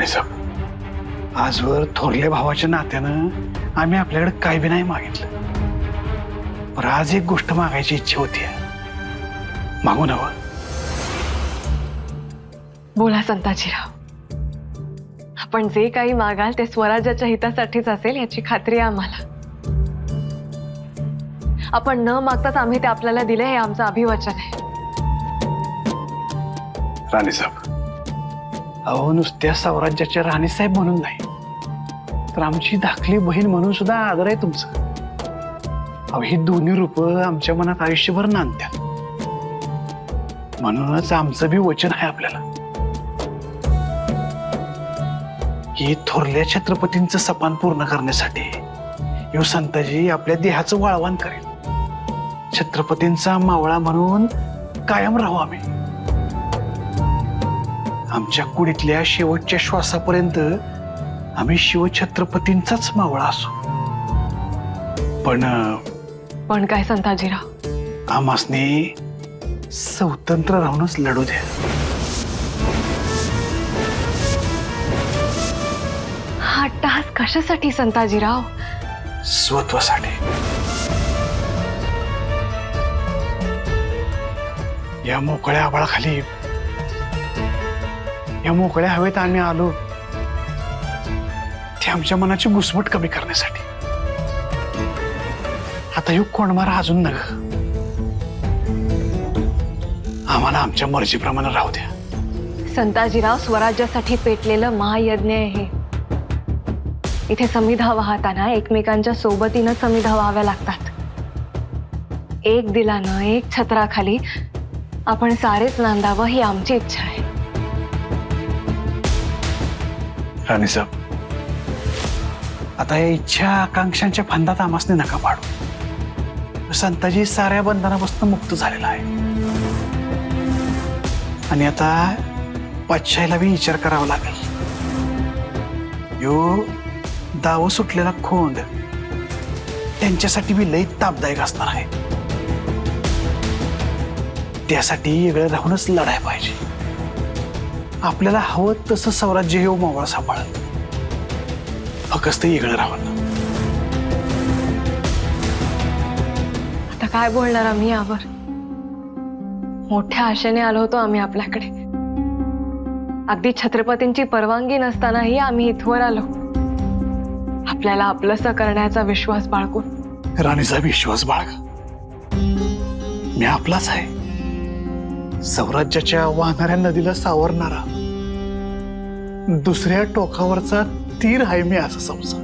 साहेब, आजवर थोरल्या भावाच्या नात्यानं आम्ही आपल्याकडे काही बी नाही मागितलं, पण आज एक गोष्ट मागायची इच्छा होती. मागून हवं? बोला संताजीराव, आपण जे काही मागाल ते स्वराज्याच्या हितासाठीच असेल याची खात्री आहे आम्हाला. आपण न मागताच आम्ही ते आपल्याला दिले हे आमचं अभिवचन आहे. राणीसाहेब, अहो नुसत्या स्वराज्याच्या राणीसाहेब म्हणून नाही, तर आमची धाकली बहीण म्हणून सुद्धा आदर आहे तुमचं. अहो ही दोन्ही रूप आमच्या मनात आयुष्यभर नांदतात. म्हणूनच आमचं बी वचन आहे आपल्याला की थोरल्या छत्रपतींचं सपान पूर्ण करण्यासाठी यो संताजी आपल्या देहाचं वाळवण करेल. छत्रपतींचा मावळा म्हणून कायम राहू आम्ही. आमच्या कुडीतल्या शेवटच्या श्वासापर्यंत आम्ही शिवछत्रपतींचाच मावळा असू. पण काय संताजीराव, आमासने स्वतंत्र राहूनच लढू द्या. हा अट्टहास कशासाठी संताजीराव? स्वत्वासाठी. या मोकळ्या आभाळाखाली, या मोकळ्या हवेत आम्ही आलो ते आमच्या मनाची घुसमट कमी करण्यासाठी. आता ह्यो कोणमारा अजून नग, आम्हाला आमच्या मर्जीप्रमाणे राहू द्या. संताजीराव, स्वराज्यासाठी पेटलेलं महायज्ञ आहे हे. इथे समिधा वाहताना एकमेकांच्या सोबतीनं समिधा व्हाव्या लागतात. एक दिलानं, एक छत्राखाली आपण सारेच नांदावं ही आमची इच्छा आहे. राणीसाहेब, आता या इच्छा आकांक्षांच्या फंदात आमासने नका पाडू. संताजी साऱ्या बंधनापासून मुक्त झालेला आहे आणि आता पातशाहीला बी विचार करावा लागेल. यो दाव सुटलेला खोंड त्यांच्यासाठी बी लई तापदायक असणार आहे. त्यासाठी वेगळं राहूनच लढायला पाहिजे. आपल्याला हवं तसं स्वराज्य हे मावळा सांभाळत, फक्त वेगळं राहून. आता काय बोलणार आम्ही यावर? मोठ्या आशेने आलो होतो आम्ही आपल्याकडे. अगदी छत्रपतींची परवानगी नसतानाही आम्ही इथवर आलो, आपल्याला आपलंसं करण्याचा विश्वास बाळगून. राणीचा विश्वास बाळगा, मी आपलाच आहे. स्वराज्याच्या वाहणाऱ्या नदीला सावरणारा दुसऱ्या टोकावरचा तीर आहे मी, असं समजा.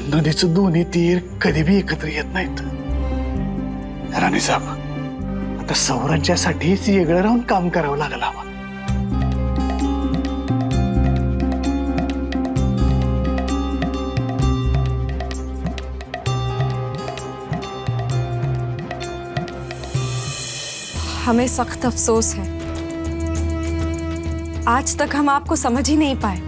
नदीचं दोन्ही तीर कधी बी एकत्र येत नाहीत. राणीसाहेब, आता स्वराज्यासाठीच वेगळं राहून काम करावं लागलं आम्हाला. हमें सख्त अफसोस है, आज तक हम आपको समझ ही नहीं पाए.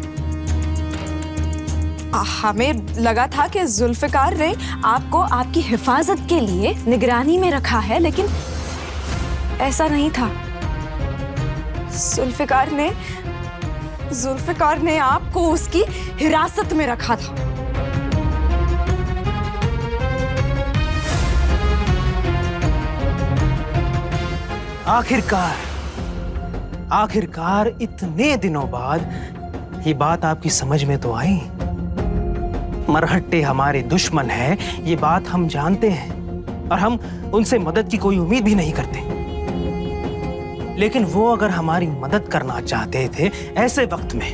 हमें लगा था कि जुल्फिकार ने आपको आपकी हिफाजत के लिए निगरानी में रखा है, लेकिन ऐसा नहीं था. जुल्फिकार ने आपको उसकी हिरासत में रखा था. आखिरकार इतने दिनों बाद ये बात आपकी समझ में तो आई. मरहट्टे हमारे दुश्मन हैं, ये बात हम जानते हैं और हम उनसे मदद की कोई उम्मीद भी नहीं करते. लेकिन वो अगर हमारी मदद करना चाहते थे ऐसे वक्त में,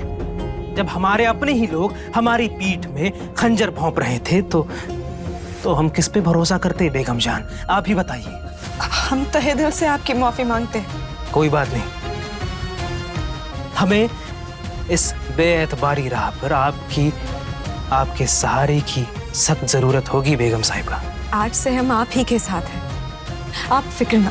जब हमारे अपने ही लोग हमारी पीठ में खंजर भोंक रहे थे, तो हम किस पे भरोसा करते बेगम जान, आप ही बताइए. हम तहे दिल से आपकी माफी मांगते हैं. कोई बात नहीं, हमें इस बेएतबारी राह पर आपके सहारे की सख्त जरूरत होगी बेगम साहिबा. आज से हम आप ही के साथ हैं, आप फिक्र ना.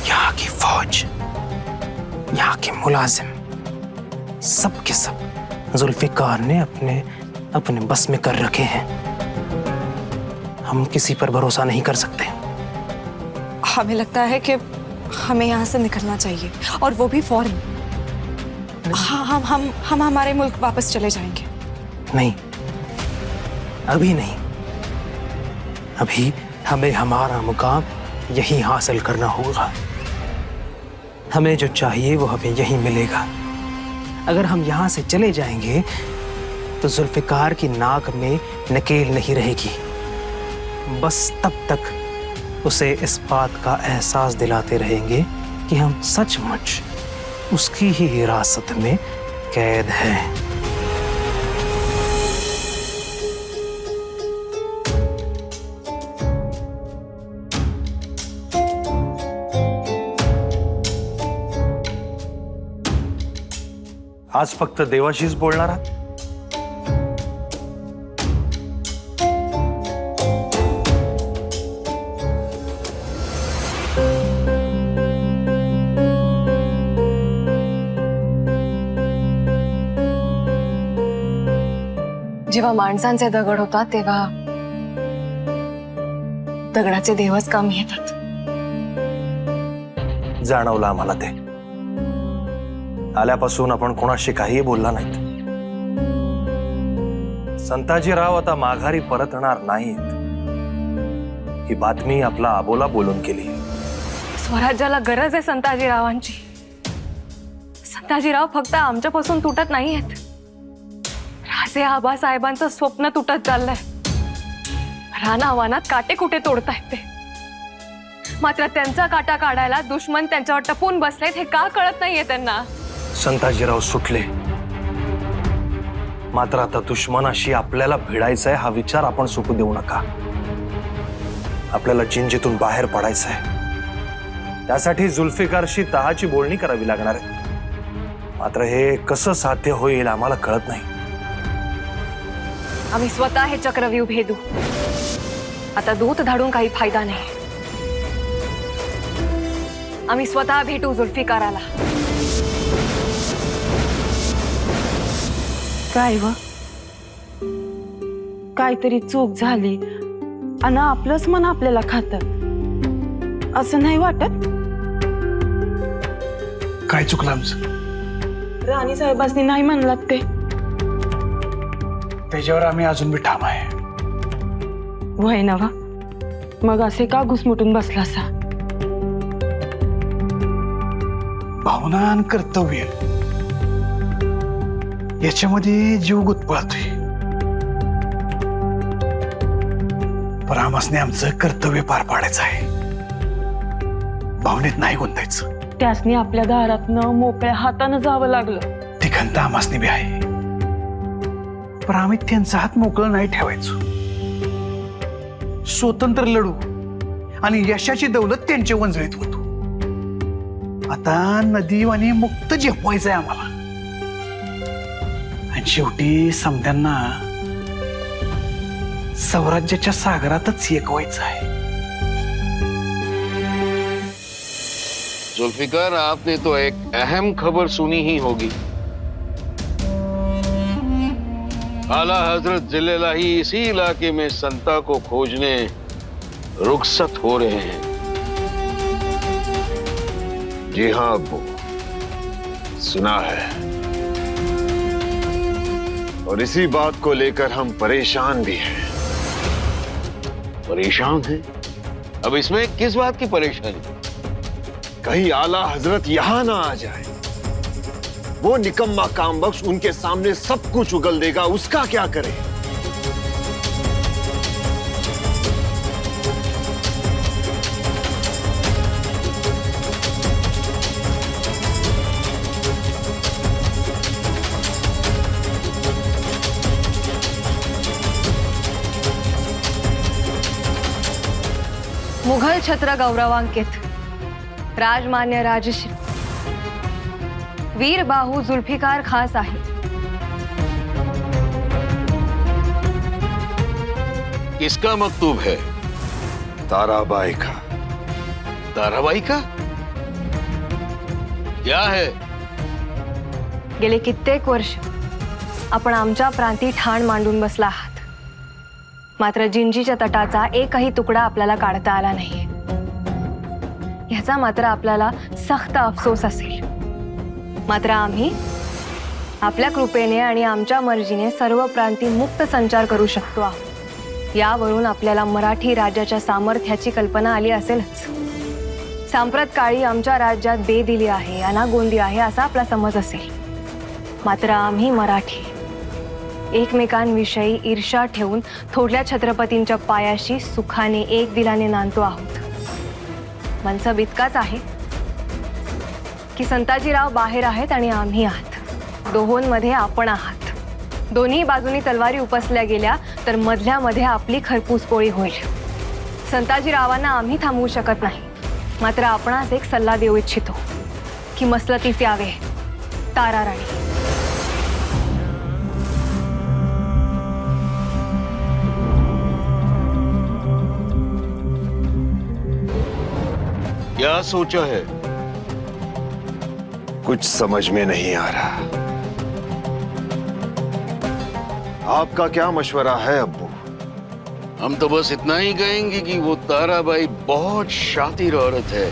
यहाँ की फौज, यहाँ के मुलाजिम, सब के सब जुल्फिकार ने अपने बस में कर रखे हैं। हम किसी पर भरोसा नहीं कर सकते। हमें लगता है कि हमें यहाँ से निकलना चाहिए, और वो भी फौरन। हाँ, हम हमारे मुल्क वापस चले जाएंगे। नहीं, अभी नहीं। अभी हमें हमारा मुकाम यहीं हासिल करना होगा। हमें जो चाहिए वो हमें यहीं मिलेगा। अगर हम यहाँ से चले जाएंगे तो जुल्फिकार की नाक में नकेल नहीं रहेगी। बस तब तक उसे इस बात का एहसास दिलाते रहेंगे कि हम सचमुच उसकी ही हिरासत में कैद हैं। आज फक्त देवाशीच बोलणार आहात? जेव्हा माणसांचे दगड होतात तेव्हा दगडाचे देवच कामी येतात. जाणवलं आम्हाला ते. आल्यापासून आपण कोणाशी काहीही बोलला नाहीत. संताजीराव आता माघारी परतणार नाहीत ही बातमी आपला आबोला बोलून केली. स्वराज्याला गरज आहे संताजीरावांची. संताजीराव फक्त आमच्यापासून तुटत नाहीयेत. राजे आबासाहेबांचं स्वप्न तुटत चाललंय. रानावानात काटे कुठे तोडतायत ते. मात्र त्यांचा काटा काढायला दुश्मन त्यांच्यावर टपून बसलेत हे का कळत नाहीये त्यांना. संताजीराव सुटले, मात्र आता दुश्मनाशी आपल्याला भिडायचंय हा विचार आपण सुटू देऊ नका. आपल्याला जिंजीतून बाहेर पडायचंय. त्यासाठी जुल्फिकारशी तहाची बोलणी करावी लागणार आहे. मात्र हे कसं साध्य होईल आम्हाला कळत नाही. आम्ही स्वतः हे चक्रव्यूह भेदू. आता दूत धाडून काही फायदा नाही. आम्ही स्वतः भेटू जुल्फिकाराला. काय व काहीतरी चूक झाली आणि आपलंच मन आपल्याला खातं असं नाही वाटत. काय चुकलं आमचं? राणी साहेबांनी नाही म्हणलात ते. त्याच्यावर आम्ही अजून बी ठाम आहे. वय नवा मग असे का घुसमुटून बसलासा. भावना आणि कर्तव्य याच्यामध्ये जीव गुदपळतोय. पण आम्हासने आमचं कर्तव्य पार पाडायचं आहे. भावनेत नाही गुंतायचं. त्यासनी आपल्या दारातनं मोकळ्या हातानं जावं लागलं. ती खंत आम्हासने बी आहे. पण आम्ही त्यांचा हात मोकळं नाही ठेवायचो. स्वतंत्र लढू आणि यशाची दौलत त्यांच्या वंजळीत होतो. आता नदीवाणी मुक्त झेपवायचंय आम्हाला. आणि शेवटी समद्यांना स्वराज्याच्या सागरातच एकवायचं आहे. जुल्फिकार, आपने तो एक अहम खबर सुनी ही होगी. आला हजरत जिलेलाही इसी इलाके में संता को खोजने रुखसत हो रहे हैं. जी हाँ अब्बू, सुना है. और इसी बात को लेकर हम परेशान भी हैं. परेशान हैं? अब इसमें किस बात की परेशानी? कहीं आला हजरत यहां ना आ जाए. वो निकम्मा कामबख्श उनके सामने सब कुछ उगल देगा. उसका क्या करे? मुघल छत्र गौरवांकित राजमान्य राजश्री वीरबाहू जुल्फिकार खां साहेब. किसका मकतूब है? ताराबाई का. ताराबाई का क्या है? गेले कित्येक वर्ष आपण आमच्या प्रांती ठाण मांडून बसला आहात. मात्र जिंजीच्या तटाचा एकही तुकडा आपल्याला काढता आला नाही. ह्याचा मात्र आपल्याला सख्त अफसोस असेल. मात्र आम्ही आपल्या कृपेने आणि आमच्या मर्जीने सर्व प्रांती मुक्त संचार करू शकतो आहोत. यावरून आपल्याला मराठी राज्याच्या सामर्थ्याची कल्पना आली असेलच. सांप्रत काळी आमच्या राज्यात बेदिली आहे, अनागोंदी आहे असा आपला समज असेल. मात्र आम्ही मराठी एकमेकांविषयी ईर्ष्या ठेवून थोरल्या छत्रपतींच्या पायाशी सुखाने एक दिलाने नांदतो आहोत. मनसब इतकाच आहे की संताजीराव बाहेर आहेत आणि आम्ही आहात. दोहोंमध्ये आपण आहात. दोन्ही बाजूनी तलवारी उपसल्या गेल्या तर मधल्यामध्ये आपली खरपूस पोळी होईल. संताजीरावांना आम्ही थांबवू शकत नाही. मात्र आपणास एक सल्ला देऊ इच्छितो की मसलतीस यावे तारा राणी. क्या सोचा है? कुछ समझ में नहीं आ रहा. आपका क्या मशवरा है अब्बू? हम तो बस इतना ही कहेंगे कि वो ताराबाई बहुत शातिर औरत है.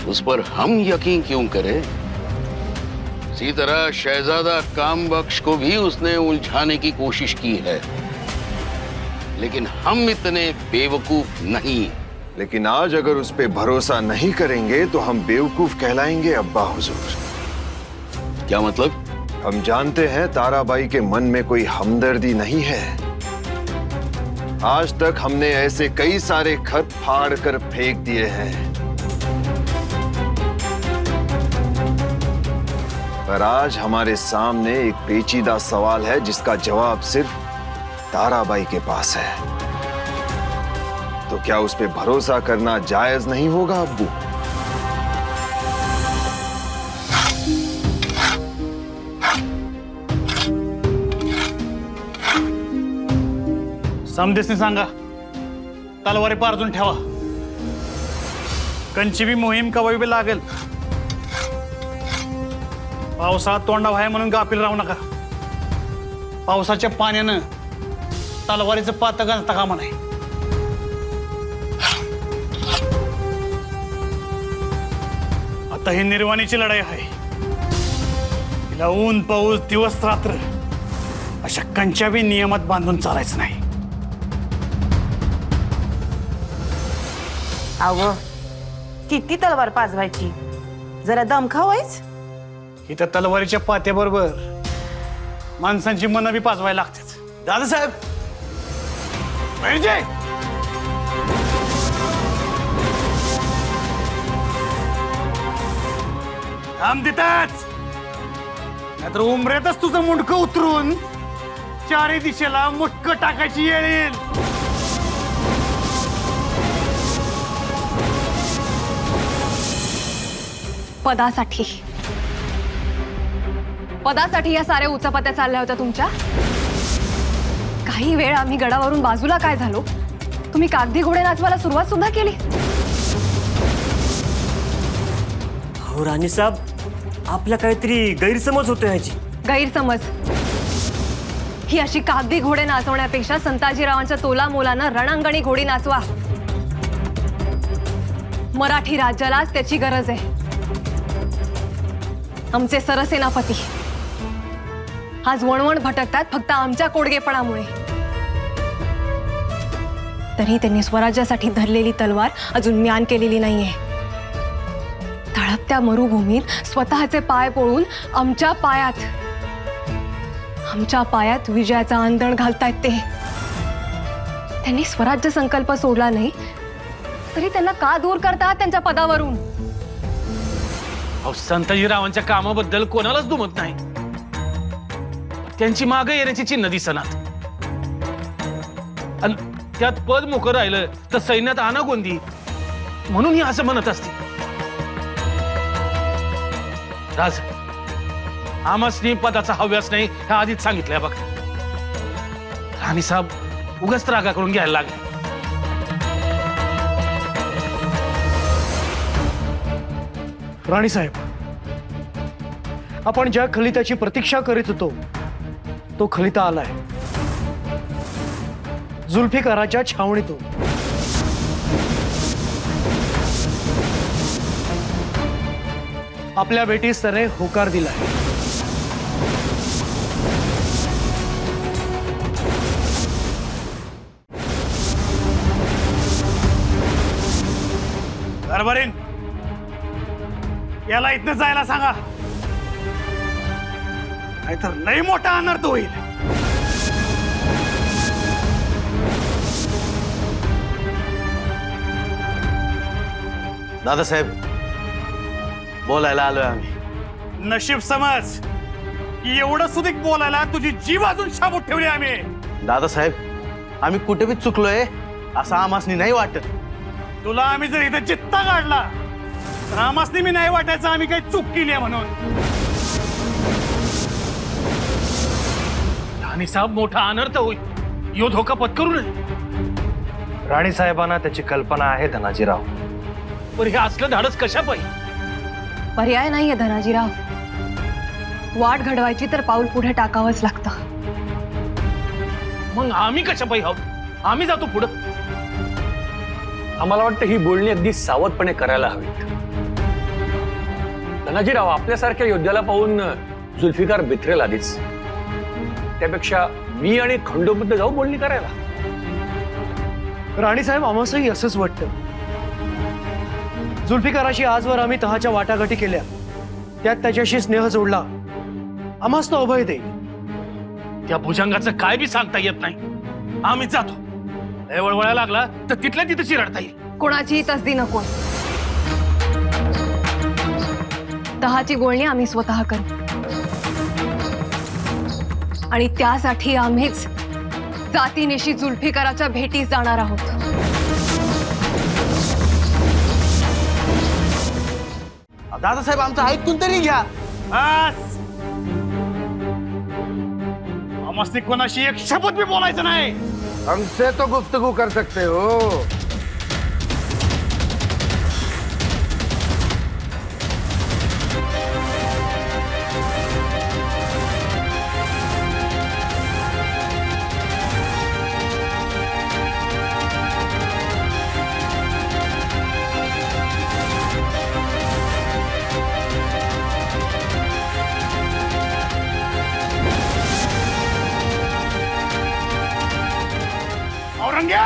उस पर हम यकीन क्यों करें? इसी तरह शहजादा कामबख्श को भी उसने उलझाने की कोशिश की है, लेकिन हम इतने बेवकूफ नहीं. लेकिन आज अगर उस पे भरोसा नहीं करेंगे तो हम बेवकूफ कहलाएंगे अब्बा हुजूर. क्या मतलब? हम जानते हैं ताराबाई के मन में कोई हमदर्दी नहीं है. आज तक हमने ऐसे कई सारे खत फाड़ कर फेंक दिए हैं, पर आज हमारे सामने एक पेचीदा सवाल है जिसका जवाब सिर्फ ताराबाई के पास है. तो क्या उस पे भरोसा करना जायज नहीं होगा अब्बू? समदेसने सांगा तलवारी पारजून ठेवा. कंची मोहीम कवा बी लागेल. पावसाळा तोंडाव आहे म्हणून गाफील राहू नका. पावसाच्या पाण्यानं तलवारीचं पात गाजता कामा नाही. आता ही निर्वाणीची लढाई आहे. तिला ऊन पाऊस दिवस रात्र अशा कंच्या बी नियमात बांधून चालायचं नाही. अव किती तलवार पाजवायची, जरा दम खावायच. इथं तलवारीच्या पात्याबरोबर माणसांची मनं बी पाजवायला लागतात. दादासाहेब म्हणजे थांब देताच, नाहीतर उमरेतच तुझं मुंडकं उतरून चारी दिशेला मुटकं टाकायची येळ येईल. पदासाठी पदासाठी या साऱ्या उचापत्या चालल्या होत्या तुमच्या. काही वेळ आम्ही गडावरून बाजूला काय झालो, तुम्ही कागदी घोडे नाचवायला सुरुवात सुद्धा केली. हो राणी साहेब, आपला काहीतरी गैरसमज होतो याची. गैरसमज ही अशी कागदी घोडे नाचवण्यापेक्षा संताजीरावांच्या तोला मोलानं रणांगणी घोडी नाचवा. मराठी राज्यालाच त्याची गरज आहे. आमचे सरसेनापती आज वणवण भटकतात फक्त आमच्या कोडगेपणामुळे. तरी त्यांनी स्वराज्यासाठी धरलेली तलवार अजून म्यान केलेली नाहीये. तळपत्या मरुभूमीत स्वतःचे पाय पोळून आमच्या पायात विजयाचा आंदण घालतायत ते. त्यांनी स्वराज्य संकल्प सोडला नाही तरी त्यांना का दूर करतात त्यांच्या पदावरून? संताजीरावांच्या कामाबद्दल कोणालाच दुमत नाही. त्यांची मागे येण्याची चिन्ह दिसनात. आणि त्यात पद मोकळं राहिलं तर सैन्यात आनागोंदी, म्हणून ही असं म्हणत असते. राज, आमसनी पदाचा हव्यास नाही हे आधीच सांगितलंय बघ. राणी साहेब उगाच रागा करून घ्यायला लागले. राणी साहेब, आपण ज्या खलिताची प्रतीक्षा करीत होतो तो खलिता आलाय, जुल्फिकाराच्या छावणीतून. आपल्या भेटीस त्याने होकार दिलाय. कारभारीन, याला इथनं जायला सांगा, नाहीतर लई मोठा अनर्थ होईल. दादासाहेब, बोलायला आलोय आम्ही. नशीब समज की एवढं सुधीक बोलायला तुझी जीव अजून शाबूत ठेवली आम्ही. दादासाहेब, आम्ही कुठे बी चुकलोय असं आमासनी नाही वाटत. तुला आम्ही जर इथे चित्ता काढला तर आमासनी मी नाही वाटायचं आम्ही काही चूक केली आहे म्हणून. राणी साहेब, मोठा अनर्थ होईल, यो धोका पत्करू नये. राणी साहेबांना त्याची कल्पना आहे धनाजीराव. पण हे असलं धाडस कशा पाहिजे? पर्याय नाहीये धनाजीराव. वाट घडवायची तर पाऊल पुढे टाकावंच लागतं. मग आम्ही कशा पाहिजे आहोत? आम्ही जातो पुढं. आम्हाला वाटतं ही बोलणी अगदी सावधपणे करायला हवीत. धनाजीराव, आपल्यासारख्या योद्ध्याला पाहून जुल्फिकार बिथरेल आधीच. त्यापेक्षा मी आणि खंडोबुद्ध जाऊ बोलणी करायला. राणीसाहेब, आम्हासही असंच वाटतं. जुल्फिकाराशी आजवर आम्ही तहाच्या वाटाघाटी केल्या, त्यात त्याच्याशी स्नेह जोडला. आम्हास तो अभय देईल. त्या भुजंगाचं काय बी सांगता येत नाही. आम्ही जातो. लय वळवळा लागला तर तिथल्या तिथं चिरडता येईल. कोणाचीही तसदी नको. तहाची गोळणी आम्ही स्वतः करू आणि त्यासाठी आम्हीच जातीनिशी जुल्फिकाराच्या भेटीस जाणार आहोत. दादासाहेब, आमचं ऐकून तरी घ्या. बस, आमासनी कोणाशी एक शब्द बी बोलायचं नाही. हमसे तो गुफ्तगू कर सकते हो. औरंग्या,